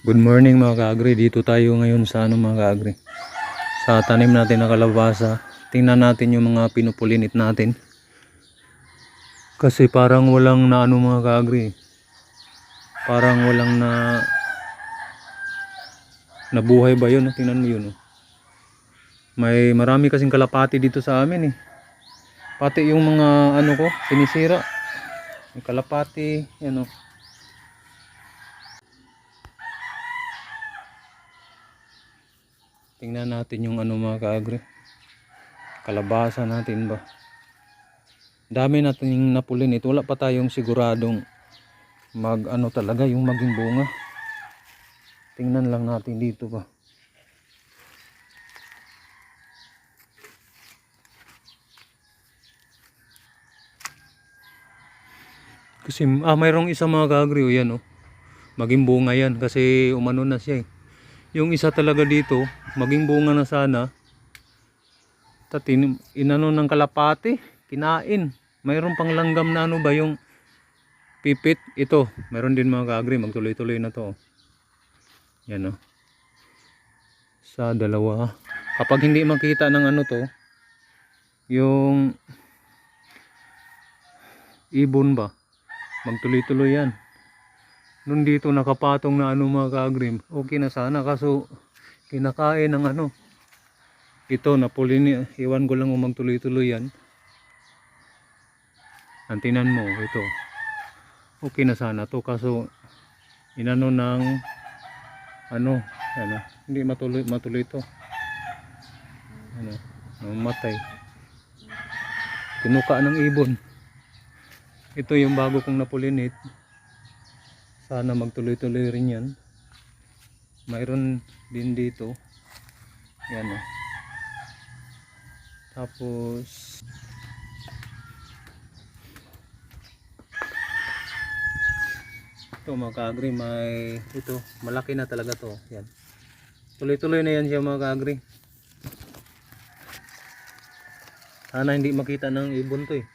Good morning mga kaagri. Dito tayo ngayon sa mga kaagri, sa tanim natin na kalabasa. Tingnan natin yung mga pinupulinit natin. Kasi parang walang na mga kaagri. Parang walang nabuhay ba yun? Tingnan mo yun. May marami kasing kalapati dito sa amin eh. Pati yung mga ko, sinisira. May kalapati, yan o. Tingnan natin yung mga kaagri. Kalabasa natin ba. Dami natin napulinit. Wala pa tayong siguradong talaga yung maging bunga. Tingnan lang natin dito ba. Kasi mayroong isa mga kaagri, yan o. Maging bunga yan kasi umano na siya eh. Yung isa talaga dito, maging bunga na sana. Inano ng kalapati, kinain. Mayroon pang langgam na ba yung pipit. Ito, mayroon din mga kaagri, magtuloy-tuloy na to. Yan o. Sa dalawa. Kapag hindi makita ng to, yung ibon ba, magtuloy-tuloy yan. Nung dito nakapatong na mga kaagri, okay na sana, kaso kinakain ng ito napulini. Iwan ko lang kung magtuloy-tuloy yan. Antinan mo ito, okay na sana to, kaso inano ng hindi matuloy to, mamatay, tinuka ng ibon. Ito yung bago kong napulinit, sana magtuloy-tuloy rin yan. Mayroon din dito, yan o. Tapos ito mga kaagri, may ito, malaki na talaga to. Yan, tuloy-tuloy na yan siya mga kaagri. Sana hindi makita ng ibon to eh.